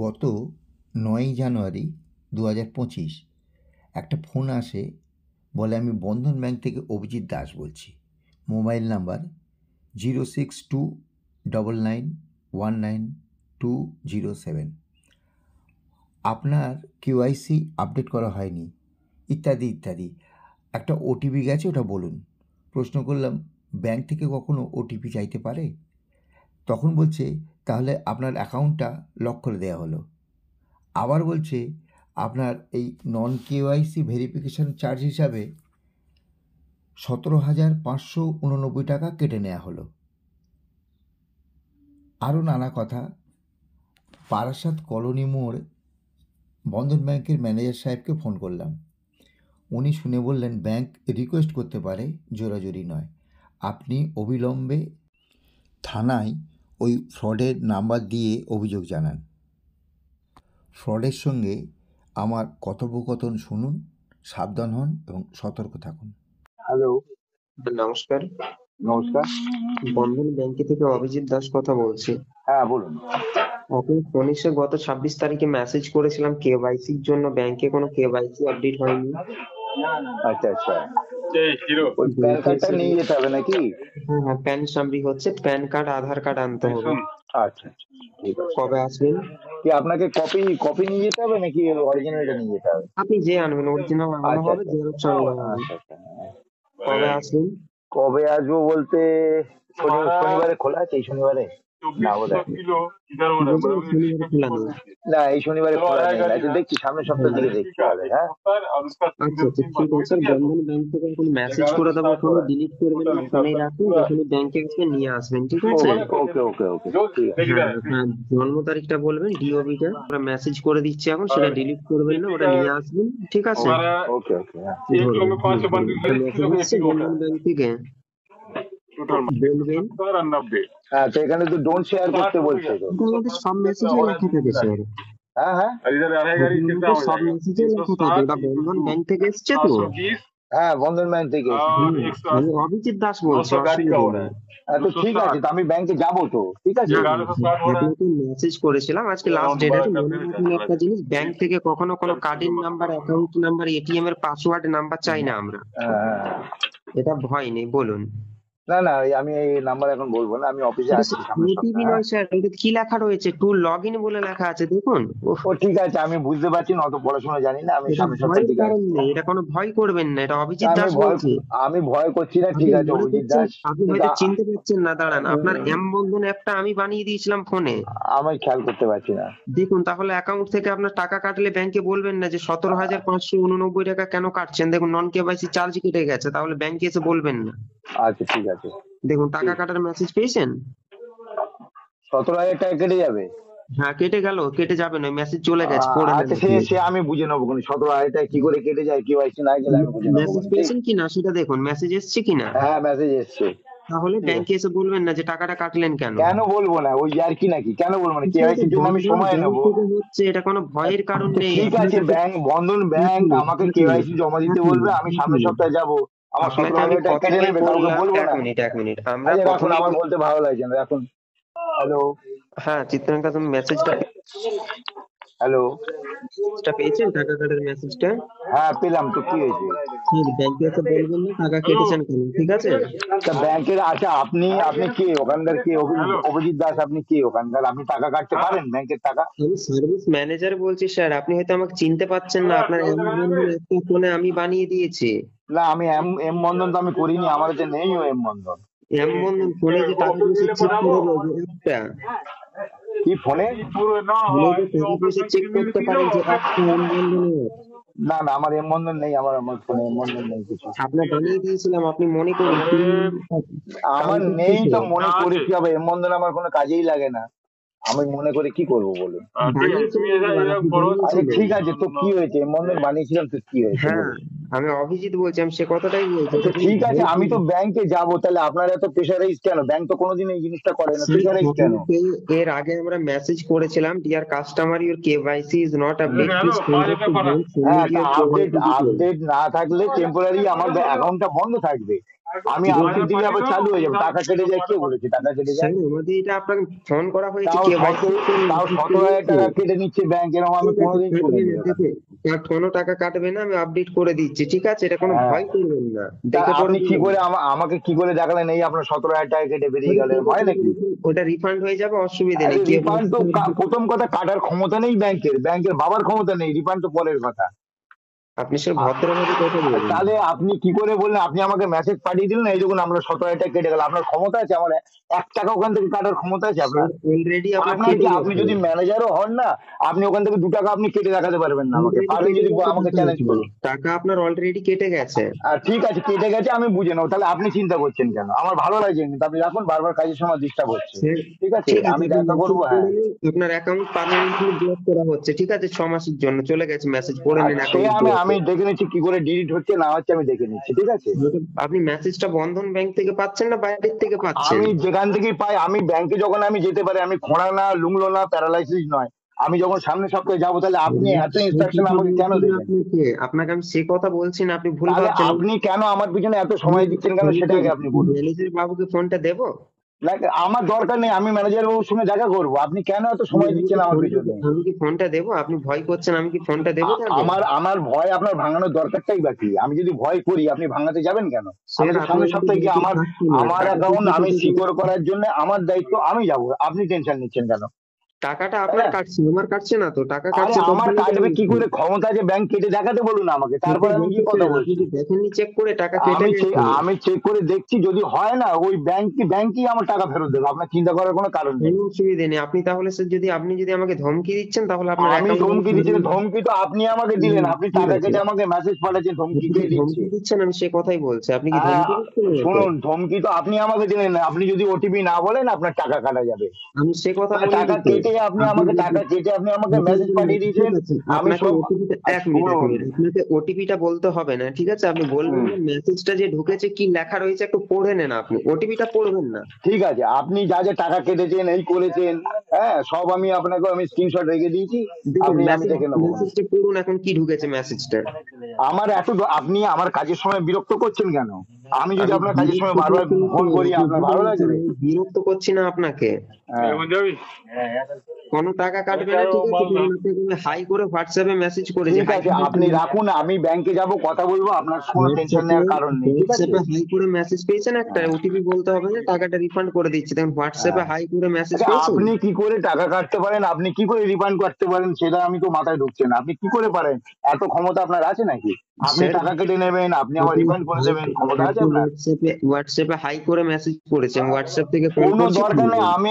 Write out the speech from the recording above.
গত ৯ই জানুয়ারি ২০২৫ একটা ফোন আসে, বলে আমি বন্ধন ব্যাংক থেকে অভিজিৎ দাস বলছি। Mobile number 06299192207। আপনার কেওয়াইসি আপডেট করা হয়নি, ইত্যাদি ইত্যাদি। একটা ওটিপি গেছে, ওটা বলুন। প্রশ্ন করলাম, ব্যাংক থেকে কখনো ওটিপি চাইতে পারে? তখন বলছে, তাহলে আপনার অ্যাকাউন্টটা লক করে দেওয়া হলো। আবার বলছে, আপনার এই নন কেওয়াইসি ভেরিফিকেশান চার্জ হিসাবে ১৭,৫৮৯ টাকা কেটে নেওয়া হলো। আরও নানা কথা। বারাসাত কলোনি মোড় বন্ধন ব্যাংকের ম্যানেজার সাহেবকে ফোন করলাম। উনি শুনে বললেন, ব্যাংক রিকোয়েস্ট করতে পারে, জোরাজোরি নয়। আপনি অবিলম্বে থানায় ওই ফ্রডের নাম্বার দিয়ে অভিযোগ জানান। ফ্রডের সঙ্গে আমার কথোপকথন শুনুন, সাবধান হন এবং সতর্ক থাকুন। হ্যালো, নমস্কার। নমস্কার। বন্ধন ব্যাংকে থেকে অভিজিৎ দাস কথা বলছি। হ্যাঁ, বলুন। আপনি ফোনে এসে গত ২৬ তারিখে মেসেজ করেছিলাম কেওয়াইসির জন্য, ব্যাংকে কোনো কেওয়াইসি আপডেট হয়নি। আচ্ছা আচ্ছা, ওই প্যান কার্ডটা নিয়ে যেতে হবে নাকি? হ্যাঁ, প্যান সামরি হচ্ছে, প্যান কার্ড, আধার কার্ড আনতে হবে। আচ্ছা, ঠিক আছে। কবে আসবেন? কি আপনাকে কপি নিয়ে যেতে হবে নাকি অরিজিনালটা নিয়ে যেতে হবে? আপনি যে আনবেন, অরিজিনাল আনানো হবে, জেরক্স আনানো হবে। কবে আসবেন? কবে আসবো বলতে, শনিবারে খোলা আছে? এই শনিবারে না বোধহয়। শনিবারে খোলা নেই। না, এই শনিবারে খোলা নেই। আচ্ছা, দেখছি সামনের সপ্তাহ থেকে দেখছি তাহলে। হ্যাঁ, আচ্ছা আচ্ছা, ঠিক আছে স্যার। বন্ধন ব্যাংক থেকে এখন মেসেজ করে দেবো, ফোনে ডিলিট করবেন না, ফোনেই রাখুন। যখন ব্যাংকে এসে নিয়ে আসবেন, ঠিক আছে? ওকে ওকে ওকে, ঠিক আছে। হ্যাঁ, জন্ম তারিখটা বলবেন, ডিওবিটা আমরা মেসেজ করে দিচ্ছি এখন, সেটা ডিলিট করবেন না, ওটা নিয়ে আসবেন, ঠিক আছে? ওকে ওকে, হ্যাঁ। মেসেজ আসছে বন্ধন ব্যাংক থেকে, বলবেন। হ্যাঁ, তো এখানে তো ডোন্ট শেয়ার করতে বলছে তো। আমাদের সব মেসেজে লেখা থাকে স্যার, হ্যাঁ হ্যাঁ সব মেসেজে লেখা থাকে, ওটা বন্ধন ব্যাংক থেকে এসছে তো। হ্যাঁ, বন্ধন ব্যাংক থেকে। আমি অভিজিৎ দাস বলছি, অসুবিধা নেই। তো ঠিক আছে, তো আমি ব্যাংকে যাবো তো, ঠিক আছে। আপনাকে মেসেজ করেছিলাম, আজকে লাস্ট ডেট আছে। মনে রাখুন একটা জিনিস, ব্যাংক থেকে কখনো কোনো কার্ডের নাম্বার, অ্যাকাউন্ট নাম্বার, এটিএম এর পাসওয়ার্ড নাম্বার চাই না আমরা। এটা ভয় নেই, বলুন। না না, আমি এই নাম্বার এখন বলবো না, আমি অফিসে আছি। ওটিপি নয় স্যার, এটা কি লেখা রয়েছে, টু লগ ইন বলে লেখা আছে, দেখুন। ও ঠিক আছে, আমি বুঝতে পারছি না, অত পড়াশোনা জানি না। আমি এটা সামনের সপ্তাহে ভয়ের ঠিক আছে। কারণ নেই, এটা কোনো ভয় করবেন না, এটা অভিজিৎ দাস বলছি। আমি ভয় করছি না, ঠিক আছে অভিজিৎ দাস। আপনি হয়তো চিনতে পারছেন না, দাঁড়ান, আপনার এম বন্ধন অ্যাপটা আমি বানিয়ে দিয়েছিলাম ফোনে। আমি খেয়াল করতে পারছি না। দেখুন, তাহলে অ্যাকাউন্ট থেকে আপনার টাকা কাটলে ব্যাংকে বলবেন না যে ১৭,৫৮৯ টাকা কেন কাটছেন, দেখুন নন কেওয়াইসি চার্জ কেটে গেছে, তাহলে ব্যাংকে এসে বলবেন না। আচ্ছা ঠিক আছে, দেখুন টাকা কাটার মেসেজ পেয়েছেন? ১৭,০০০ টাকা কেটে যাবে? হ্যাঁ, কেটে গেল, কেটে যাবে না, মেসেজ চলে গেছে, পড়ে নেন। আচ্ছা, সে আমি বুঝে নেবো। ১৭,০০০ টাকা কি করে কেটে যায়, কেওয়াইসি না গেলে আমি বুঝে নেবো। মেসেজ পেয়েছেন কিনা সেটা দেখুন, মেসেজ এসছে কিনা। হ্যাঁ, মেসেজ এসছে। তাহলে ব্যাংকে এসে বলবেন না যে টাকাটা কাটলেন কেন। কেন বলবো না, ওই আর কি নাকি, কেন বলবো না? কেওয়াইসির জন্য আমি সময় নেবো। হচ্ছে, এটা কোনো ভয়ের কারণ নেই। ঠিক আছে, বন্ধন ব্যাংক আমাকে কেওয়াইসি জমা দিতে বলবে, আমি সামনের সপ্তাহে যাবো। আমার ১৭,০০০ টাকা কেটে নেবে, কাউকে বলবো না। এক মিনিট আমরা এখন আমার বলতে ভালো লাগছে না এখন। হ্যালো, হ্যাঁ চিত্রাঙ্কা, তুমি মেসেজটা হ্যালো, পেয়েছেন, টাকা কাটার মেসেজটা? হ্যাঁ পেলাম তো, কি হয়েছে? ব্যাংকে এসে বলবেন না টাকা কেটেছেন কেন, ঠিক আছে? ব্যাংকের, আচ্ছা আপনি কে ওখানকার? কে অভিজিৎ দাস? আপনি কে ওখানকার? আপনি টাকা কাটতে পারেন ব্যাংকের টাকা? আমি সার্ভিস ম্যানেজার বলছি স্যার, আপনি হয়তো আমাকে চিনতে পারছেন না। আপনার এম বন্ধন একটা ফোনে আমি বানিয়ে দিয়েছি। না, আমি এম বন্ধন তো আমি করিনি, আমার কাছে নেই ও এম বন্ধন। এম বন্ধন ফোনে যে টাকা পয়সা চেক করে দেবে অ্যাপটা, কি ফোনে? ফোনে যে টাকা পয়সা চেক করতে পারেন যে অ্যাপটা, এম বন্ধনের। না না, আমার এম বন্ধন নেই, আমার ফোনে এম বন্ধন নেই কিছু। আপনার বানিয়ে দিয়েছিলাম, আপনি মনে করুন। আমার নেই তো, মনে করে কি হবে? এম বন্ধন আমার কোনো কাজেই লাগে না, আমি মনে করে কি করবো বলুন? আচ্ছা ঠিক আছে, তো কি হয়েছে? এম বন্ধন বানিয়েছিলাম তো, কি হয়েছে? হ্যাঁ, আমি অভিজিৎ বলছি, আমি সে কথাটাই বলছি। ঠিক আছে, আমি তো ব্যাংকে যাব, তাহলে আপনার এত প্রেশারাইজ কেন? ব্যাংক তো কোনোদিন এই জিনিসটা করে না, প্রেশারাইজ কেন? এর আগে আমরা মেসেজ করেছিলাম, deer customer, your KYC is not update, please contact bank. হ্যাঁ, আপডেট না থাকলে টেম্পোরারি আমার অ্যাকাউন্টটা বন্ধ থাকবে। আমি আপডেট দিলে আবার চালু হয়ে যাবে। টাকা কেটে যায়, কে বলেছে টাকা কেটে স্যার যায়? আমাদের এটা আপনাকে ফোন করা হয়েছে, তাও কেওয়াইসি তাও 17,000 টাকা কেটে নিচ্ছে ব্যাংক, এরকম আমি ঠিক আছে, কোনোদিন কাটবে শুনিনি। না, দেখে কোনো টাকা কাটবে না, আমি আপডেট করে দিচ্ছি, ঠিক আছে? এটা কোনো হ্যাঁ, ভয় করবেন না, তা দেখে পরে আপনি কি বলুন। করে আমাকে কি করে দেখালেন এই আপনার 17,000 টাকা কেটে বেরিয়ে গেলেন, হয় নাকি? ওটা রিফান্ড হয়ে যাবে, অসুবিধা নেই। রিফান্ড তো প্রথম কথা কাটার ক্ষমতা নেই ব্যাংকের বাবার ক্ষমতা নেই, রিফান্ড তো পরের কথা। আপনি স্যার ভদ্রভাবে কথা বলুন। তাহলে আপনি কি করে বললেন? আপনি আমাকে মেসেজ পাঠিয়ে দিলেন এই দেখুন আমরা 17,000 টাকা কেটে গেল, আপনার ক্ষমতা আছে? আমার 1 টাকা ওখান থেকে কাটার ক্ষমতা আছে আপনার? অলরেডি আপনার আপনার কেটে কি, গেছে, আপনি যদি ম্যানেজারও হন না, আপনি ওখান থেকে 2 টাকা আপনি কেটে দেখাতে পারবেন না আমাকে? অলরেডি পারেন কেটে যদি গেছে আমাকে টাকা চ্যালেঞ্জ আপনার। করুন। টাকা আপনার অলরেডি কেটে গেছে। আর ঠিক আছে, কেটে গেছে আমি বুঝে নেবো, তাহলে আপনি চিন্তা করছেন কেন? আমার ভালো লাগছে কিন্তু আপনি রাখুন, বারবার কাজের সময় ডিস্টার্ব হচ্ছে। স্যার ঠিক আছে, ঠিক আছে, আমি আপনি দেখা করবো। মেসেজ হ্যাঁ, করে নিন, আপনার অ্যাকাউন্ট পার্মানেন্টলি ব্লক করা হচ্ছে, ঠিক আছে? 6 মাসের জন্য চলে গেছে, মেসেজ করে নিন সে অ্যাকাউন্ট আমি ব্লক। আমি দেখে নিচ্ছি কি করে ডিলিট হচ্ছে না হচ্ছে, আমি দেখে নিচ্ছি, ঠিক আছে? আপনি মেসেজটা বন্ধন ব্যাংক থেকে পাচ্ছেন না বাইরের থেকে পাচ্ছেন? আমি যেখান থেকেই পাই, আমি ব্যাংকে যখন আমি যেতে পারি, আমি খোঁড়া না, লুংলো না, প্যারালাইসিস নয়, আমি যখন সামনের সপ্তাহে যাবো, তাহলে আপনি এত সেই ইনস্ট্রাকশন কথা আমাকে কেন বলছি না দেবেন? আপনাকে আমি সে কথা বলছি না, আপনি ভুল তাহলে ভাবছেন। আপনি কেন আমার পিছনে এত সময় দিচ্ছেন কেন, সেটা আগে আপনি বলুন। ম্যানেজার বাবুকে ফোনটা দেবো? না, আমার দরকার নেই, আমি ম্যানেজার বাবুর সঙ্গে দেখা করবো, আপনি কেন এত সময় দিচ্ছেন আমার পিছনে? আমি কি ফোনটা দেবো? আপনি ভয় করছেন, আমি কি ফোনটা দেবো তাহলে? আমার ভয় আপনার ভাঙানোর দরকারটাই বাকি, আমি যদি ভয় করি আপনি ভাঙাতে যাবেন কেন? আমি স্যার তো আপনি সামনের যদি সপ্তাহে গিয়ে ব্যাংকে আমার থাকছেন না, আমার টাকা অ্যাকাউন্ট কেটে আমি কেটে সিকিউর করার জন্য আমার দায়িত্ব, আমি যাবো, আপনি টেনশন নিচ্ছেন কেন? টাকাটা আপনার হ্যাঁ, কাটছে, আমার কাটছে না তো, টাকা আরে কাটছে আমার তখন কাটবে কি করে? ক্ষমতা আছে ব্যাংক কেটে দেখাতে বলুন আমাকে, তারপর আমি কি কথা আপনি বলছি। কি দেখেননি চেক করে টাকা কেটে গেছে? আমি চেক করে দেখছি, যদি হয় না ওই ব্যাংকই আমার টাকা ফেরত দেবে, আপনার চিন্তা করার কোনো কারণ নেই। কোনো অসুবিধা নেই। আপনি তাহলে স্যার যদি আমাকে ধমকি দিচ্ছেন, তাহলে আপনার আমি অ্যাকাউন্ট ধমকি দিচ্ছি না, ধমকি তো আপনি আমাকে দিলেন, আপনি ঠিক টাকা আছে, কেটে আমাকে মেসেজ পাঠাচ্ছেন, ধমকি আপনি কে দিচ্ছে? ধমকি দিচ্ছেন, আমি সে কথাই বলছি। আপনি কি আহ, ধমকি দিচ্ছেন আমাকে? শুনুন, ধমকি তো আপনি আমাকে দিলেন না, আপনি যদি ওটিপি না বলেন আপনার টাকা কাটা যাবে। আমি সে কথা মানে বলিনি টাকা তো। কেটে আপনি আমাকে মেসেজ পাঠিয়ে দিয়েছেন। ঠিক আছে, আমি আপনাকে সব ওটিপিটা এক মিনিট শুনুন, আপনাকে ওটিপিটা বলতে হবে না, ঠিক আছে? আপনি বলবেন হুম, না মেসেজটা যে ঢুকেছে কি লেখা রয়েছে একটু পড়ে নেন, আপনি ওটিপিটা পড়বেন না। ঠিক আছে, আপনি যা যা টাকা কেটেছেন এই করেছেন, হ্যাঁ সব আমি স্ক্রিনশট রেখে দিয়েছি, দেখুন আমি দেখে নেবো। মেসেজটা পড়ুন, এখন কি ঢুকেছে মেসেজটা। আপনি আমার কাজের সময় বিরক্ত করছেন কেন? আমি যদি আমি আপনার কাজের সময় বিরক্ত বারবার করছি না তো, ফোন করি, আপনি আপনার বুঝে ভালো নিচ্ছেন, লাগবে? আমি বিরক্ত করছি না আপনাকে। হ্যাঁ, কোনো টাকা কাটবে না, ঠিক আছে? ধরুন আপনাকে আমি হাই করে হোয়াটসঅ্যাপে মেসেজ করেছি, ঠিক হাই আছে, আপনি রাখুন, আমি ব্যাংকে যাব, কথা বলবো, আপনার কোনো টেনশন হোয়াটসঅ্যাপে নেওয়ার কারণ নেই, ঠিক আছে? হাই করে মেসেজ পেয়েছেন, একটা ওটিপি বলতে হবে না, টাকাটা রিফান্ড করে দিচ্ছি। দেখুন হোয়াটসঅ্যাপে হ্যাঁ, হাই করে মেসেজ আচ্ছা, পেয়েছেন। আপনি কি করে টাকা কাটতে পারেন, আপনি কি করে রিফান্ড করতে পারেন, সেটা আমি তো মাথায় ঢুকছে না। আপনি কি করে পারেন? এত ক্ষমতা আপনার আছে নাকি? আপনি স্যার টাকা কেটে নেবেন, আপনি আমার রিফান্ড করে দেবেন, ক্ষমতা আছে আপনার? হোয়াটসঅ্যাপে হাই করে মেসেজ করেছেন, হোয়াটসঅ্যাপ থেকে ফোন কোনো করছি, দরকার নেই, আমি